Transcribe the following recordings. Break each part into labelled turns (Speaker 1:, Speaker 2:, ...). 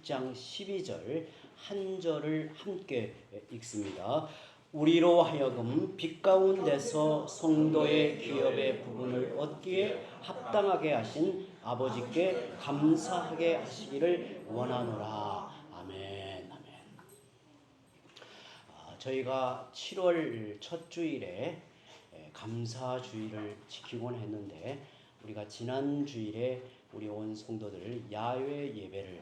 Speaker 1: 1장 12절 한 절을 함께 읽습니다. 우리로 하여금 빛 가운데서 성도의 기업의 부분을 얻기에 합당하게 하신 아버지께 감사하게 하시기를 원하노라. 아멘. 아멘. 저희가 7월 첫 주일에 감사주일을 지키곤 했는데, 우리가 지난 주일에 우리 온 성도들 야외 예배를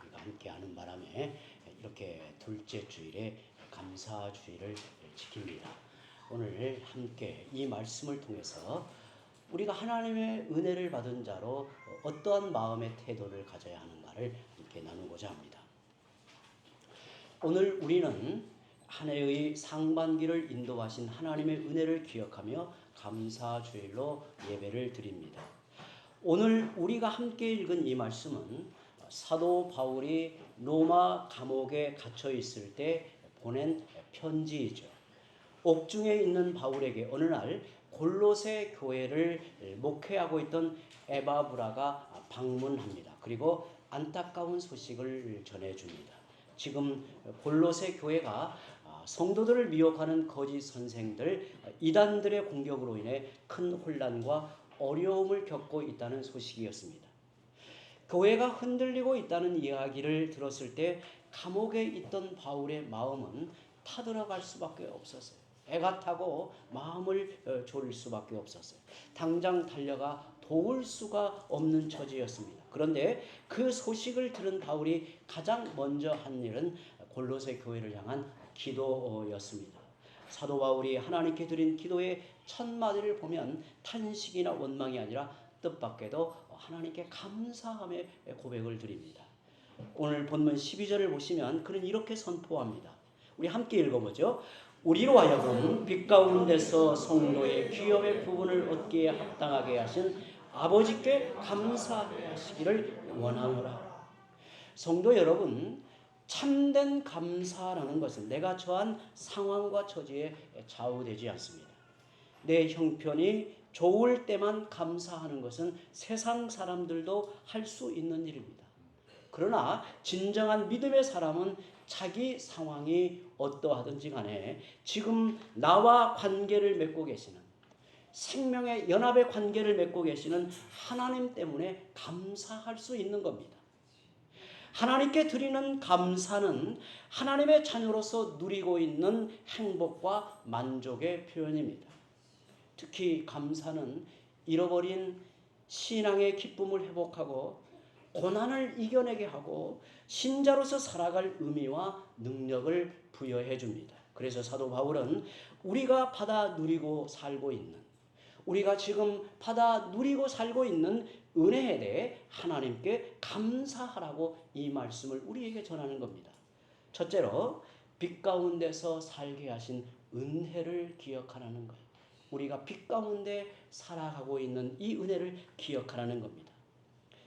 Speaker 1: 우리가 함께 하는 바람에 이렇게 둘째 주일에 감사주일을 지킵니다. 오늘 함께 이 말씀을 통해서 우리가 하나님의 은혜를 받은 자로 어떠한 마음의 태도를 가져야 하는가를 함께 나누고자 합니다. 오늘 우리는 한 해의 상반기를 인도하신 하나님의 은혜를 기억하며 감사주일로 예배를 드립니다. 오늘 우리가 함께 읽은 이 말씀은 사도 바울이 로마 감옥에 갇혀 있을 때 보낸 편지이죠. 옥중에 있는 바울에게 어느 날 골로새 교회를 목회하고 있던 에바브라가 방문합니다. 그리고 안타까운 소식을 전해줍니다. 지금 골로새 교회가 성도들을 미혹하는 거짓 선생들, 이단들의 공격으로 인해 큰 혼란과 어려움을 겪고 있다는 소식이었습니다. 교회가 흔들리고 있다는 이야기를 들었을 때 감옥에 있던 바울의 마음은 타들어갈 수밖에 없었어요. 애가 타고 마음을 졸일 수밖에 없었어요. 당장 달려가 도울 수가 없는 처지였습니다. 그런데 그 소식을 들은 바울이 가장 먼저 한 일은 골로새 교회를 향한 기도였습니다. 사도 바울이 하나님께 드린 기도의 첫 마디를 보면 탄식이나 원망이 아니라 뜻밖에도 하나님께 감사함의 고백을 드립니다. 오늘 본문 12절을 보시면 그는 이렇게 선포합니다. 우리 함께 읽어보죠. 우리로 하여금 빛 가운데서 성도의 기업의 부분을 얻기에 합당하게 하신 아버지께 감사하시기를 원하노라. 성도 여러분, 참된 감사라는 것은 내가 처한 상황과 처지에 좌우되지 않습니다. 내 형편이 좋을 때만 감사하는 것은 세상 사람들도 할 수 있는 일입니다. 그러나 진정한 믿음의 사람은 자기 상황이 어떠하든지 간에 지금 나와 관계를 맺고 계시는, 생명의 연합의 관계를 맺고 계시는 하나님 때문에 감사할 수 있는 겁니다. 하나님께 드리는 감사는 하나님의 자녀로서 누리고 있는 행복과 만족의 표현입니다. 특히 감사는 잃어버린 신앙의 기쁨을 회복하고 고난을 이겨내게 하고 신자로서 살아갈 의미와 능력을 부여해 줍니다. 그래서 사도 바울은 우리가 받아 누리고 살고 있는, 우리가 지금 받아 누리고 살고 있는 은혜에 대해 하나님께 감사하라고 이 말씀을 우리에게 전하는 겁니다. 첫째로 빛 가운데서 살게 하신 은혜를 기억하라는 거예요. 우리가 빛 가운데 살아가고 있는 이 은혜를 기억하라는 겁니다.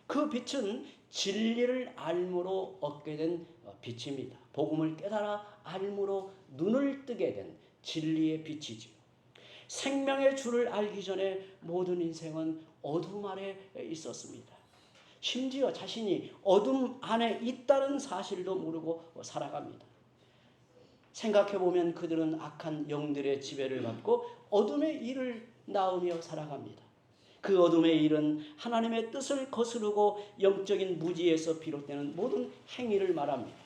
Speaker 1: 그 빛은 진리를 알므로 얻게 된 빛입니다. 복음을 깨달아 알므로 눈을 뜨게 된 진리의 빛이지요. 생명의 주를 알기 전에 모든 인생은 어둠 아래 있었습니다. 심지어 자신이 어둠 안에 있다는 사실도 모르고 살아갑니다. 생각해보면 그들은 악한 영들의 지배를 받고 어둠의 일을 낳으며 살아갑니다. 그 어둠의 일은 하나님의 뜻을 거스르고 영적인 무지에서 비롯되는 모든 행위를 말합니다.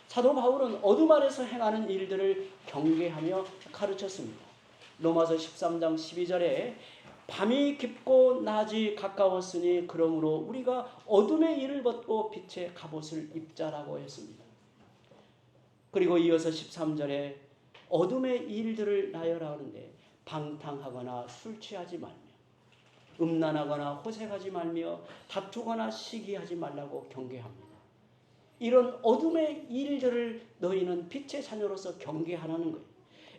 Speaker 1: 사도 바울은 어둠 아래서 행하는 일들을 경계하며 가르쳤습니다. 로마서 13장 12절에 밤이 깊고 낮이 가까웠으니 그러므로 우리가 어둠의 일을 벗고 빛의 갑옷을 입자라고 했습니다. 그리고 이어서 13절에 어둠의 일들을 나열하는데 방탕하거나 술 취하지 말며 음란하거나 호색하지 말며 다투거나 시기하지 말라고 경계합니다. 이런 어둠의 일들을 너희는 빛의 자녀로서 경계하라는 거예요.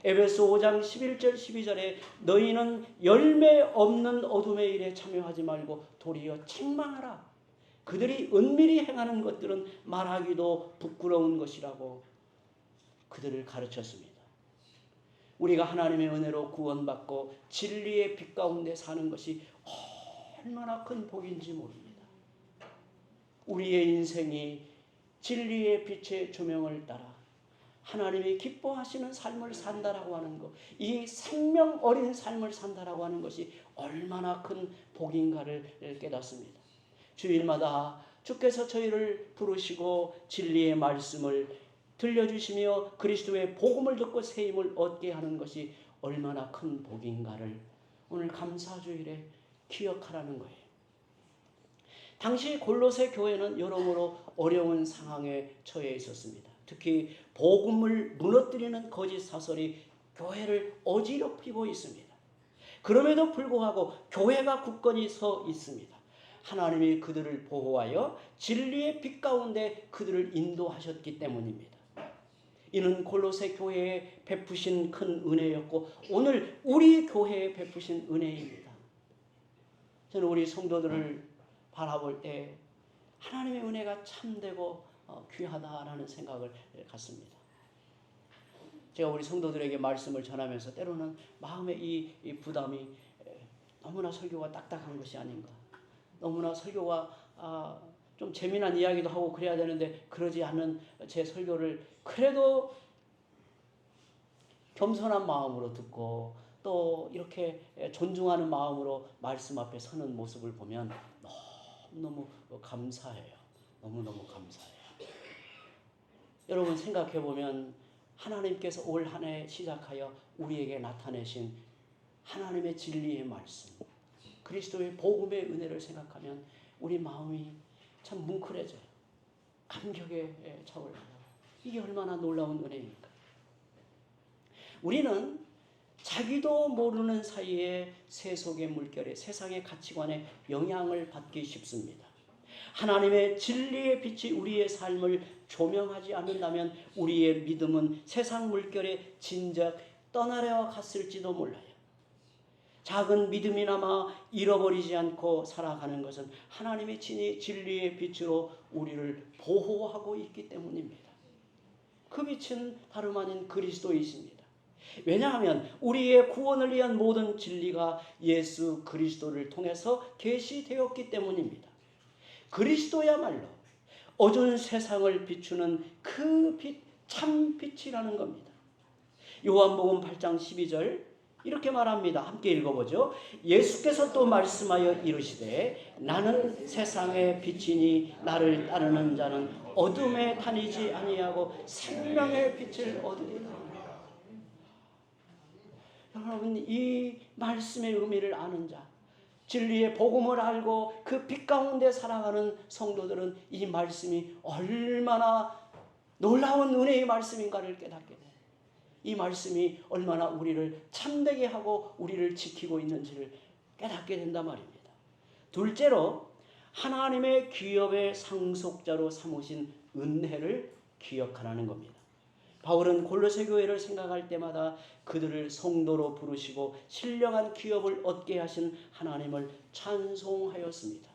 Speaker 1: 에베소 5장 11절 12절에 너희는 열매 없는 어둠의 일에 참여하지 말고 도리어 책망하라. 그들이 은밀히 행하는 것들은 말하기도 부끄러운 것이라고 그들을 가르쳤습니다. 우리가 하나님의 은혜로 구원받고 진리의 빛 가운데 사는 것이 얼마나 큰 복인지 모릅니다. 우리의 인생이 진리의 빛의 조명을 따라 하나님이 기뻐하시는 삶을 산다라고 하는 것, 이 생명 어린 삶을 산다라고 하는 것이 얼마나 큰 복인가를 깨닫습니다. 주일마다 주께서 저희를 부르시고 진리의 말씀을 들려주시며 그리스도의 복음을 듣고 새 힘을 얻게 하는 것이 얼마나 큰 복인가를 오늘 감사주일에 기억하라는 거예요. 당시 골로새 교회는 여러모로 어려운 상황에 처해 있었습니다. 특히 복음을 무너뜨리는 거짓 사설이 교회를 어지럽히고 있습니다. 그럼에도 불구하고 교회가 굳건히 서 있습니다. 하나님이 그들을 보호하여 진리의 빛 가운데 그들을 인도하셨기 때문입니다. 이는 골로새 교회에 베푸신 큰 은혜였고 오늘 우리 교회에 베푸신 은혜입니다. 저는 우리 성도들을 바라볼 때 하나님의 은혜가 참되고 귀하다라는 생각을 갖습니다. 제가 우리 성도들에게 말씀을 전하면서 때로는 마음의 이 부담이 너무나 설교가 딱딱한 것이 아닌가, 너무나 설교가 좀 재미난 이야기도 하고 그래야 되는데 그러지 않은 제 설교를 그래도 겸손한 마음으로 듣고 또 이렇게 존중하는 마음으로 말씀 앞에 서는 모습을 보면 너무너무 감사해요. 너무너무 감사해요. 여러분 생각해 보면 하나님께서 올 한 해 시작하여 우리에게 나타내신 하나님의 진리의 말씀, 그리스도의 복음의 은혜를 생각하면 우리 마음이 참 뭉클해져요. 감격에 차올라요. 이게 얼마나 놀라운 은혜입니까? 우리는 자기도 모르는 사이에 세속의 물결에 세상의 가치관에 영향을 받기 쉽습니다. 하나님의 진리의 빛이 우리의 삶을 조명하지 않는다면 우리의 믿음은 세상 물결에 진작 떠나려 갔을지도 몰라요. 작은 믿음이나마 잃어버리지 않고 살아가는 것은 하나님의 친히 진리의 빛으로 우리를 보호하고 있기 때문입니다. 그 빛은 다름 아닌 그리스도이십니다. 왜냐하면 우리의 구원을 위한 모든 진리가 예수 그리스도를 통해서 계시되었기 때문입니다. 그리스도야말로 어두운 세상을 비추는 그 빛, 참 빛이라는 겁니다. 요한복음 8장 12절 이렇게 말합니다. 함께 읽어보죠. 예수께서 또 말씀하여 이르시되 나는 세상의 빛이니 나를 따르는 자는 어둠에 다니지 아니하고 생명의 빛을 얻으리라. 여러분 이 말씀의 의미를 아는 자, 진리의 복음을 알고 그 빛 가운데 살아가는 성도들은 이 말씀이 얼마나 놀라운 은혜의 말씀인가를 깨닫게 돼요. 이 말씀이 얼마나 우리를 참되게 하고 우리를 지키고 있는지를 깨닫게 된단 말입니다. 둘째로 하나님의 기업의 상속자로 삼으신 은혜를 기억하라는 겁니다. 바울은 골로새 교회를 생각할 때마다 그들을 성도로 부르시고 신령한 기업을 얻게 하신 하나님을 찬송하였습니다.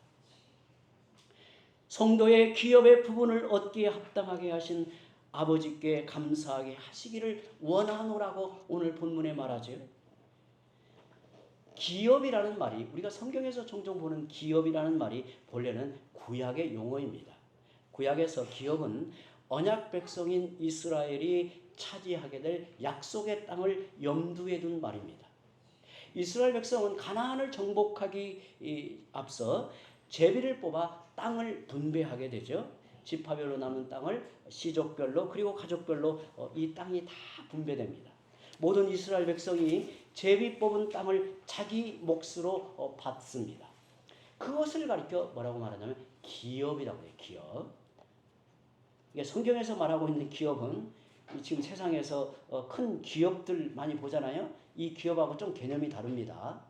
Speaker 1: 성도의 기업의 부분을 얻기에 합당하게 하신 아버지께 감사하게 하시기를 원하노라고 오늘 본문에 말하죠. 기업이라는 말이 우리가 성경에서 종종 보는 기업이라는 말이 본래는 구약의 용어입니다. 구약에서 기업은 언약 백성인 이스라엘이 차지하게 될 약속의 땅을 염두에 둔 말입니다. 이스라엘 백성은 가나안을 정복하기 앞서 제비를 뽑아 땅을 분배하게 되죠. 지파별로 남은 땅을 시족별로 그리고 가족별로 이 땅이 다 분배됩니다. 모든 이스라엘 백성이 제비 뽑은 땅을 자기 몫으로 받습니다. 그것을 가리켜 뭐라고 말하냐면 기업이라고 해요. 기업. 성경에서 말하고 있는 기업은 지금 세상에서 큰 기업들 많이 보잖아요. 이 기업하고 좀 개념이 다릅니다.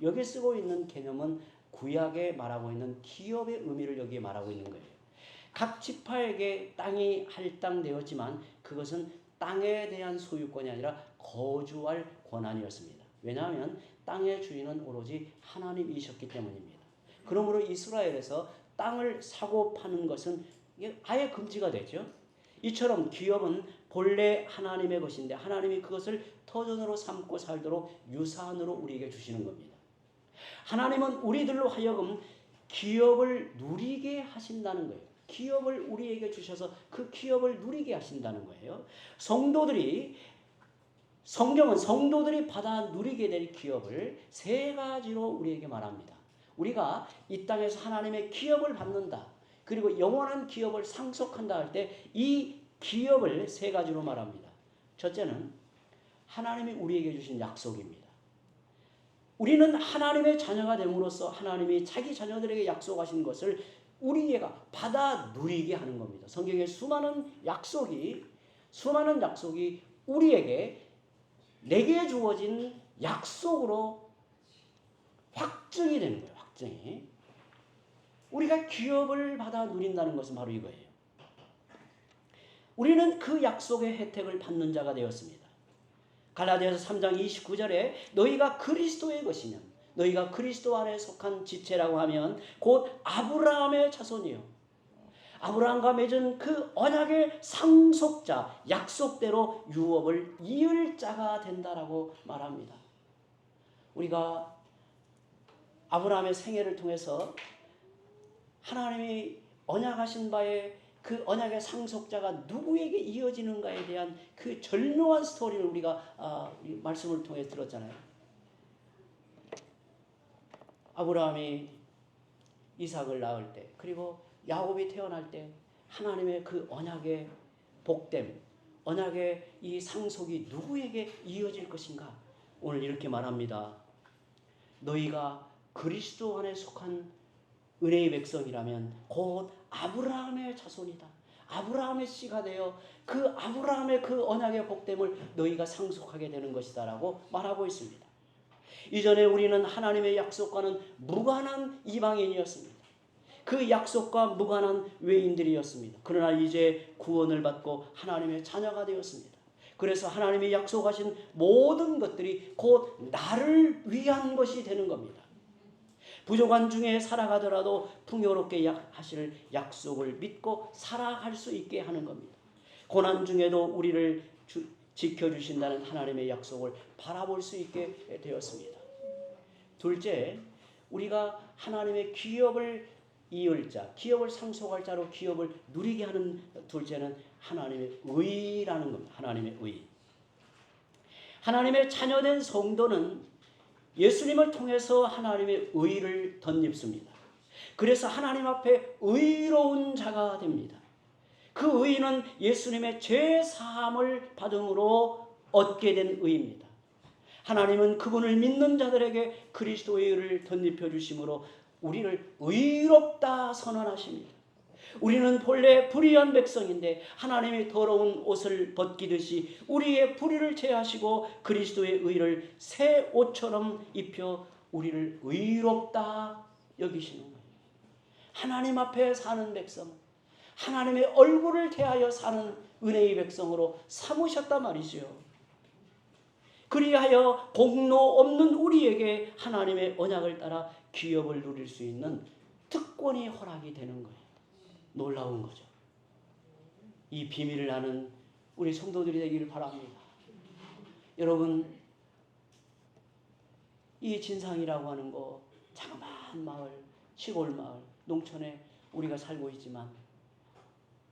Speaker 1: 여기 쓰고 있는 개념은 구약에 말하고 있는 기업의 의미를 여기에 말하고 있는 거예요. 각 지파에게 땅이 할당되었지만 그것은 땅에 대한 소유권이 아니라 거주할 권한이었습니다. 왜냐하면 땅의 주인은 오로지 하나님이셨기 때문입니다. 그러므로 이스라엘에서 땅을 사고 파는 것은 아예 금지가 되죠. 이처럼 기업은 본래 하나님의 것인데 하나님이 그것을 터전으로 삼고 살도록 유산으로 우리에게 주시는 겁니다. 하나님은 우리들로 하여금 기업을 누리게 하신다는 거예요. 기업을 우리에게 주셔서 그 기업을 누리게 하신다는 거예요. 성경은 성도들이 받아 누리게 될 기업을 세 가지로 우리에게 말합니다. 우리가 이 땅에서 하나님의 기업을 받는다, 그리고 영원한 기업을 상속한다 할 때 이 기업을 세 가지로 말합니다. 첫째는 하나님이 우리에게 주신 약속입니다. 우리는 하나님의 자녀가 됨으로써 하나님이 자기 자녀들에게 약속하신 것을 우리가 받아 누리게 하는 겁니다. 성경에 수많은 약속이 우리에게 내게 주어진 약속으로 확증이 되는 거예요. 확증이. 우리가 기업을 받아 누린다는 것은 바로 이거예요. 우리는 그 약속의 혜택을 받는 자가 되었습니다. 갈라디아서 3장 29절에 너희가 그리스도의 것이면, 너희가 그리스도 안에 속한 지체라고 하면 곧 아브라함의 자손이요, 아브라함과 맺은 그 언약의 상속자, 약속대로 유업을 이을 자가 된다라고 말합니다. 우리가 아브라함의 생애를 통해서 하나님이 언약하신 바에 그 언약의 상속자가 누구에게 이어지는가에 대한 그 절묘한 스토리를 우리가 말씀을 통해 들었잖아요. 아브라함이 이삭을 낳을 때, 그리고 야곱이 태어날 때 하나님의 그 언약의 복됨, 언약의 이 상속이 누구에게 이어질 것인가? 오늘 이렇게 말합니다. 너희가 그리스도 안에 속한 은혜의 백성이라면 곧 아브라함의 자손이다. 아브라함의 씨가 되어 그 아브라함의 그 언약의 복됨을 너희가 상속하게 되는 것이다 라고 말하고 있습니다. 이전에 우리는 하나님의 약속과는 무관한 이방인이었습니다. 그 약속과 무관한 외인들이었습니다. 그러나 이제 구원을 받고 하나님의 자녀가 되었습니다. 그래서 하나님이 약속하신 모든 것들이 곧 나를 위한 것이 되는 겁니다. 부족한 중에 살아가더라도 풍요롭게 하실 약속을 믿고 살아갈 수 있게 하는 겁니다. 고난 중에도 우리를 지켜주신다는 하나님의 약속을 바라볼 수 있게 되었습니다. 둘째, 우리가 하나님의 기업을 이을 자, 기업을 상속할 자로 기업을 누리게 하는 둘째는 하나님의 의라는 겁니다. 하나님의 의. 하나님의 자녀된 성도는 예수님을 통해서 하나님의 의를 덧입습니다. 그래서 하나님 앞에 의로운 자가 됩니다. 그 의는 예수님의 죄 사함을 받음으로 얻게 된 의입니다. 하나님은 그분을 믿는 자들에게 그리스도의 의를 덧입혀 주심으로 우리를 의롭다 선언하십니다. 우리는 본래 불의한 백성인데 하나님이 더러운 옷을 벗기듯이 우리의 불의를 제하시고 그리스도의 의를 새 옷처럼 입혀 우리를 의롭다 여기시는 거예요. 하나님 앞에 사는 백성, 하나님의 얼굴을 대하여 사는 은혜의 백성으로 삼으셨단 말이죠. 그리하여 공로 없는 우리에게 하나님의 언약을 따라 기업을 누릴 수 있는 특권이 허락이 되는 거예요. 놀라운 거죠. 이 비밀을 아는 우리 성도들이 되기를 바랍니다. 여러분, 이 진상이라고 하는 거 자그마한 마을, 시골 마을, 농촌에 우리가 살고 있지만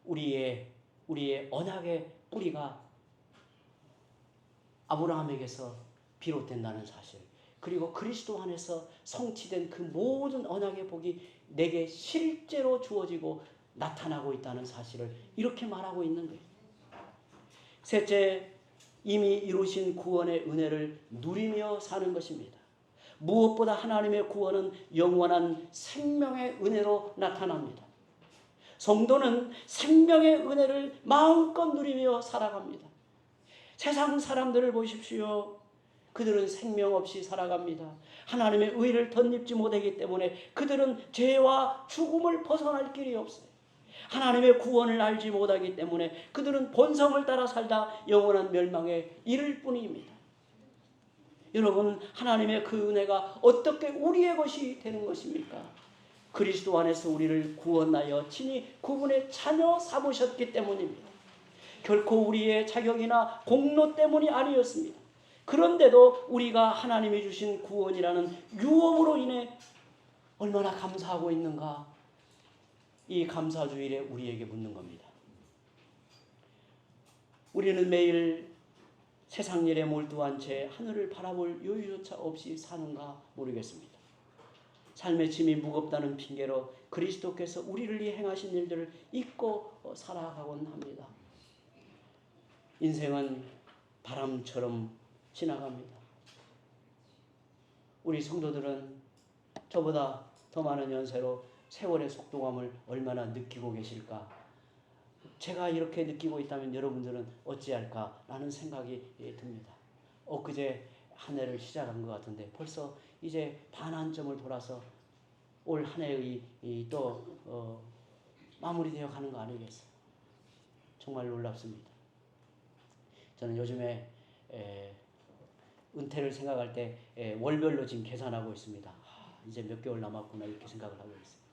Speaker 1: 우리의 언약의 뿌리가 아브라함에게서 비롯된다는 사실, 그리고 그리스도 안에서 성취된 그 모든 언약의 복이 내게 실제로 주어지고 나타나고 있다는 사실을 이렇게 말하고 있는 거예요. 셋째, 이미 이루신 구원의 은혜를 누리며 사는 것입니다. 무엇보다 하나님의 구원은 영원한 생명의 은혜로 나타납니다. 성도는 생명의 은혜를 마음껏 누리며 살아갑니다. 세상 사람들을 보십시오. 그들은 생명 없이 살아갑니다. 하나님의 의를 덧입지 못하기 때문에 그들은 죄와 죽음을 벗어날 길이 없어요. 하나님의 구원을 알지 못하기 때문에 그들은 본성을 따라 살다 영원한 멸망에 이를 뿐입니다. 여러분, 하나님의 그 은혜가 어떻게 우리의 것이 되는 것입니까? 그리스도 안에서 우리를 구원하여 친히 그분의 자녀 삼으셨기 때문입니다. 결코 우리의 자격이나 공로 때문이 아니었습니다. 그런데도 우리가 하나님이 주신 구원이라는 유업으로 인해 얼마나 감사하고 있는가. 이 감사주일에 우리에게 묻는 겁니다. 우리는 매일 세상 일에 몰두한 채 하늘을 바라볼 여유조차 없이 사는가 모르겠습니다. 삶의 짐이 무겁다는 핑계로 그리스도께서 우리를 위해 행하신 일들을 잊고 살아가곤 합니다. 인생은 바람처럼 지나갑니다. 우리 성도들은 저보다 더 많은 연세로 세월의 속도감을 얼마나 느끼고 계실까? 제가 이렇게 느끼고 있다면 여러분들은 어찌할까라는 생각이 듭니다. 엊그제 한 해를 시작한 것 같은데 벌써 이제 반환점을 돌아서 올 한 해의 또 마무리되어 가는 거 아니겠어요? 정말 놀랍습니다. 저는 요즘에 은퇴를 생각할 때 월별로 지금 계산하고 있습니다. 이제 몇 개월 남았구나 이렇게 생각을 하고 있어요.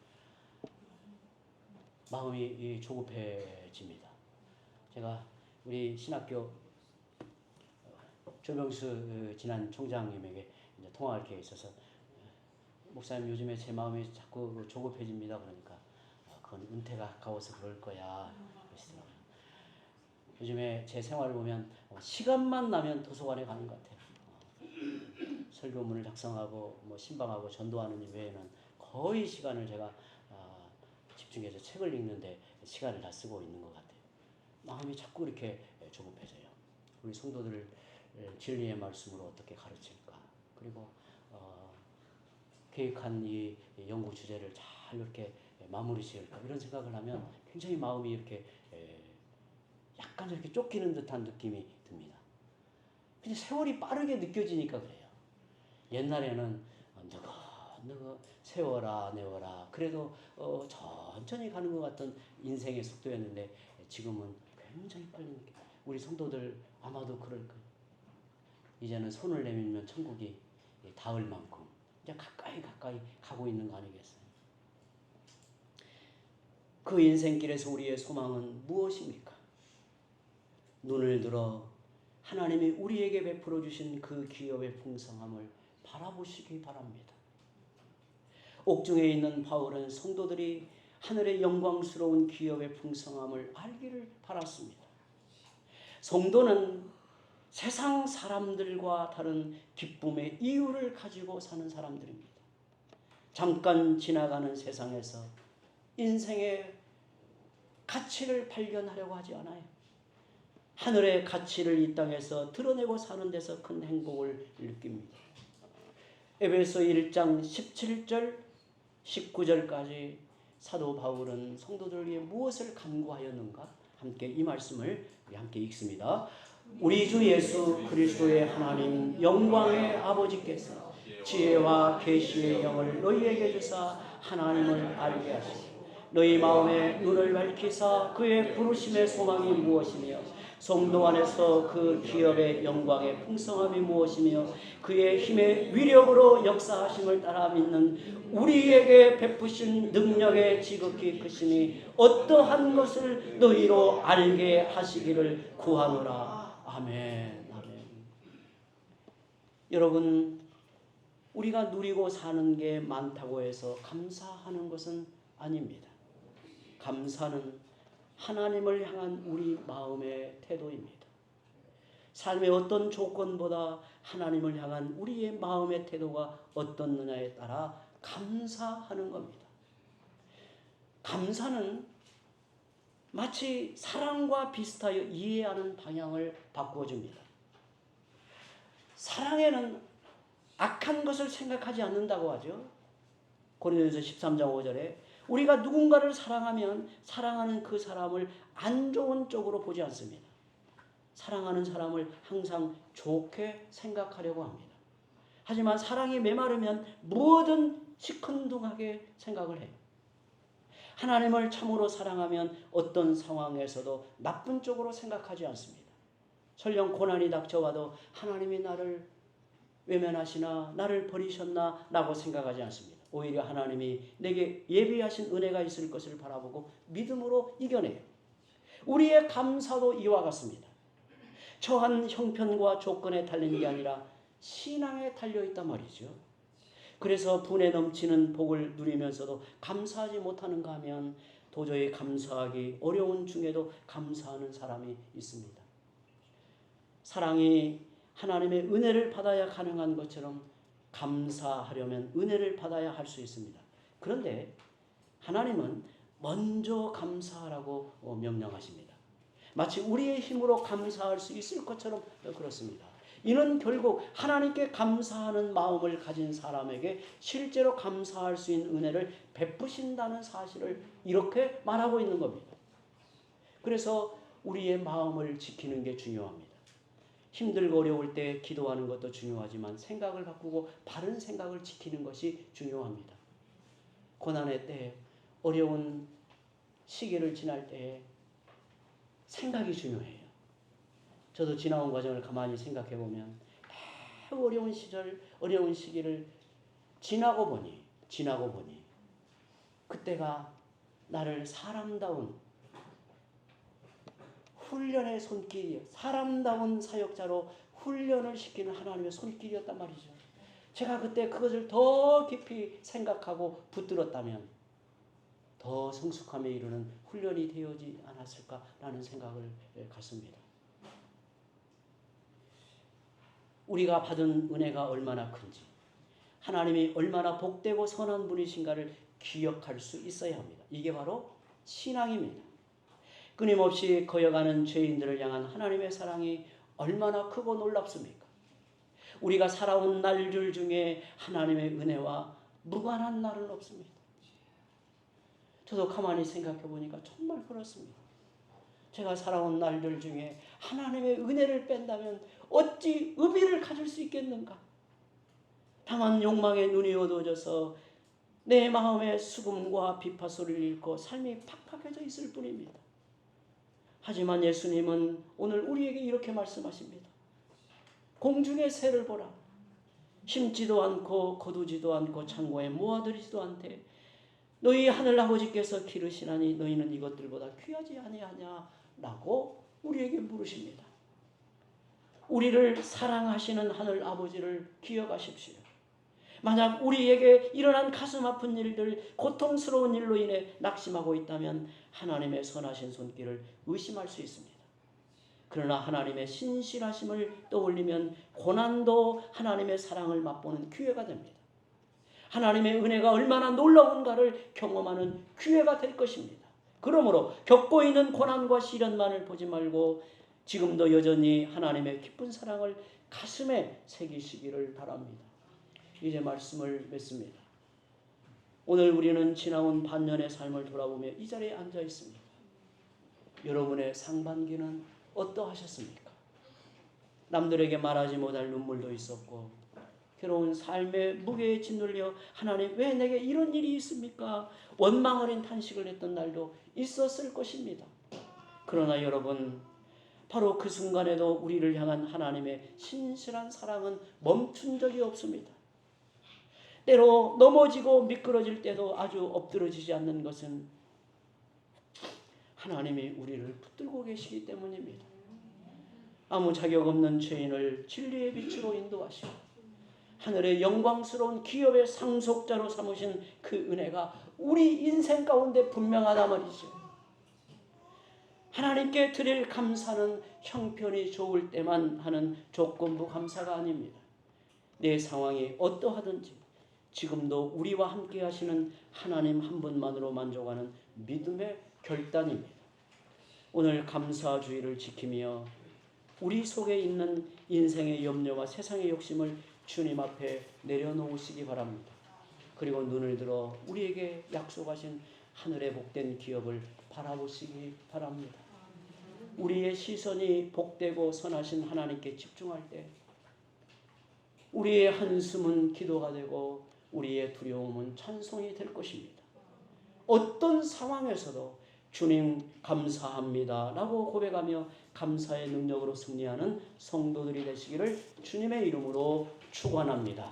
Speaker 1: 마음이 조급해집니다. 제가 우리 신학교 조병수 지난 총장님에게 이제 통화할 기회가 있어서 목사님 요즘에 제 마음이 자꾸 조급해집니다. 그러니까 그건 은퇴가 가까워서 그럴 거야. 그러시더라고요. 요즘에 제 생활을 보면 시간만 나면 도서관에 가는 것 같아요. 설교문을 작성하고 뭐 신방하고 전도하는 일 외에는 거의 시간을 제가 집중해서 책을 읽는데 시간을 다 쓰고 있는 것 같아요. 마음이 자꾸 이렇게 조급해져요. 우리 성도들을 진리의 말씀으로 어떻게 가르칠까? 그리고 계획한 이 연구 주제를 잘 이렇게 마무리 지을까? 이런 생각을 하면 굉장히 마음이 이렇게 약간 이렇게 쫓기는 듯한 느낌이 듭니다. 근데 세월이 빠르게 느껴지니까 그래요. 옛날에는 너가 세워라 내워라 그래도 천천히 가는 것 같던 인생의 속도였는데 지금은 굉장히 빨리 느껴요. 우리 성도들 아마도 그럴 거예요. 이제는 손을 내밀면 천국이 닿을 만큼 이제 가까이 가고 있는 거 아니겠어요? 그 인생길에서 우리의 소망은 무엇입니까? 눈을 들어 하나님이 우리에게 베풀어 주신 그 기업의 풍성함을 바라보시기 바랍니다. 옥중에 있는 바울은 성도들이 하늘의 영광스러운 기업의 풍성함을 알기를 바랐습니다. 성도는 세상 사람들과 다른 기쁨의 이유를 가지고 사는 사람들입니다. 잠깐 지나가는 세상에서 인생의 가치를 발견하려고 하지 않아요. 하늘의 가치를 이 땅에서 드러내고 사는 데서 큰 행복을 느낍니다. 에베소 1장 17절 19절까지 사도 바울은 성도들을 위해 무엇을 간구하였는가? 함께 이 말씀을 함께 읽습니다. 우리 주 예수 그리스도의 하나님 영광의 아버지께서 지혜와 계시의 영을 너희에게 주사 하나님을 알게 하시고 너희 마음의 눈을 밝히사 그의 부르심의 소망이 무엇이며 성도 안에서 그 기업의 영광의 풍성함이 무엇이며 그의 힘의 위력으로 역사하심을 따라 믿는 우리에게 베푸신 능력의 지극히 크심이 어떠한 것을 너희로 알게 하시기를 구하노라. 아멘. 아멘. 여러분, 우리가 누리고 사는 게 많다고 해서 감사하는 것은 아닙니다. 감사는 하나님을 향한 우리 마음의 태도입니다. 삶의 어떤 조건보다 하나님을 향한 우리의 마음의 태도가 어떻느냐에 따라 감사하는 겁니다. 감사는 마치 사랑과 비슷하여 이해하는 방향을 바꾸어줍니다. 사랑에는 악한 것을 생각하지 않는다고 하죠. 고린도전서 13장 5절에 우리가 누군가를 사랑하면 사랑하는 그 사람을 안 좋은 쪽으로 보지 않습니다. 사랑하는 사람을 항상 좋게 생각하려고 합니다. 하지만 사랑이 메마르면 무엇든 시큰둥하게 생각을 해요. 하나님을 참으로 사랑하면 어떤 상황에서도 나쁜 쪽으로 생각하지 않습니다. 설령 고난이 닥쳐와도 하나님이 나를 외면하시나 나를 버리셨나 라고 생각하지 않습니다. 오히려 하나님이 내게 예비하신 은혜가 있을 것을 바라보고 믿음으로 이겨내요. 우리의 감사도 이와 같습니다. 처한 형편과 조건에 달린 게 아니라 신앙에 달려있단 말이죠. 그래서 분에 넘치는 복을 누리면서도 감사하지 못하는가 하면 도저히 감사하기 어려운 중에도 감사하는 사람이 있습니다. 사랑이 하나님의 은혜를 받아야 가능한 것처럼 감사하려면 은혜를 받아야 할 수 있습니다. 그런데 하나님은 먼저 감사하라고 명령하십니다. 마치 우리의 힘으로 감사할 수 있을 것처럼 그렇습니다. 이는 결국 하나님께 감사하는 마음을 가진 사람에게 실제로 감사할 수 있는 은혜를 베푸신다는 사실을 이렇게 말하고 있는 겁니다. 그래서 우리의 마음을 지키는 게 중요합니다. 힘들고 어려울 때 기도하는 것도 중요하지만 생각을 바꾸고 바른 생각을 지키는 것이 중요합니다. 고난의 때, 어려운 시기를 지날 때 생각이 중요해요. 저도 지나온 과정을 가만히 생각해 보면 매우 어려운 시절, 어려운 시기를 지나고 보니 그때가 나를 사람다운 훈련의 손길이, 사람다운 사역자로 훈련을 시키는 하나님의 손길이었단 말이죠. 제가 그때 그것을 더 깊이 생각하고 붙들었다면 더 성숙함에 이르는 훈련이 되어지 않았을까라는 생각을 갖습니다. 우리가 받은 은혜가 얼마나 큰지, 하나님이 얼마나 복되고 선한 분이신가를 기억할 수 있어야 합니다. 이게 바로 신앙입니다. 끊임없이 거여가는 죄인들을 향한 하나님의 사랑이 얼마나 크고 놀랍습니까? 우리가 살아온 날들 중에 하나님의 은혜와 무관한 날은 없습니다. 저도 가만히 생각해 보니까 정말 그렇습니다. 제가 살아온 날들 중에 하나님의 은혜를 뺀다면 어찌 의미를 가질 수 있겠는가? 다만 욕망의 눈이 어두워져서 내 마음에 수금과 비파 소리를 잃고 삶이 팍팍해져 있을 뿐입니다. 하지만 예수님은 오늘 우리에게 이렇게 말씀하십니다. 공중의 새를 보라. 심지도 않고 거두지도 않고 창고에 모아들이지도 않되 너희 하늘 아버지께서 기르시나니 너희는 이것들보다 귀하지 아니하냐라고 우리에게 물으십니다. 우리를 사랑하시는 하늘 아버지를 기억하십시오. 만약 우리에게 일어난 가슴 아픈 일들, 고통스러운 일로 인해 낙심하고 있다면 하나님의 선하신 손길을 의심할 수 있습니다. 그러나 하나님의 신실하심을 떠올리면 고난도 하나님의 사랑을 맛보는 기회가 됩니다. 하나님의 은혜가 얼마나 놀라운가를 경험하는 기회가 될 것입니다. 그러므로 겪고 있는 고난과 시련만을 보지 말고 지금도 여전히 하나님의 기쁜 사랑을 가슴에 새기시기를 바랍니다. 이제 말씀을 맺습니다. 오늘 우리는 지나온 반년의 삶을 돌아보며 이 자리에 앉아 있습니다. 여러분의 상반기는 어떠하셨습니까? 남들에게 말하지 못할 눈물도 있었고 괴로운 삶의 무게에 짓눌려 하나님 왜 내게 이런 일이 있습니까? 원망 어린 탄식을 했던 날도 있었을 것입니다. 그러나 여러분, 바로 그 순간에도 우리를 향한 하나님의 신실한 사랑은 멈춘 적이 없습니다. 때로 넘어지고 미끄러질 때도 아주 엎드러지지 않는 것은 하나님이 우리를 붙들고 계시기 때문입니다. 아무 자격 없는 죄인을 진리의 빛으로 인도하시고 하늘의 영광스러운 기업의 상속자로 삼으신 그 은혜가 우리 인생 가운데 분명하다 말이죠. 하나님께 드릴 감사는 형편이 좋을 때만 하는 조건부 감사가 아닙니다. 내 상황이 어떠하든지 지금도 우리와 함께 하시는 하나님 한 분만으로 만족하는 믿음의 결단입니다. 오늘 감사주의를 지키며 우리 속에 있는 인생의 염려와 세상의 욕심을 주님 앞에 내려놓으시기 바랍니다. 그리고 눈을 들어 우리에게 약속하신 하늘의 복된 기업을 바라보시기 바랍니다. 우리의 시선이 복되고 선하신 하나님께 집중할 때 우리의 한숨은 기도가 되고 우리의 두려움은 찬송이 될 것입니다. 어떤 상황에서도 주님 감사합니다 라고 고백하며 감사의 능력으로 승리하는 성도들이 되시기를 주님의 이름으로 축원합니다.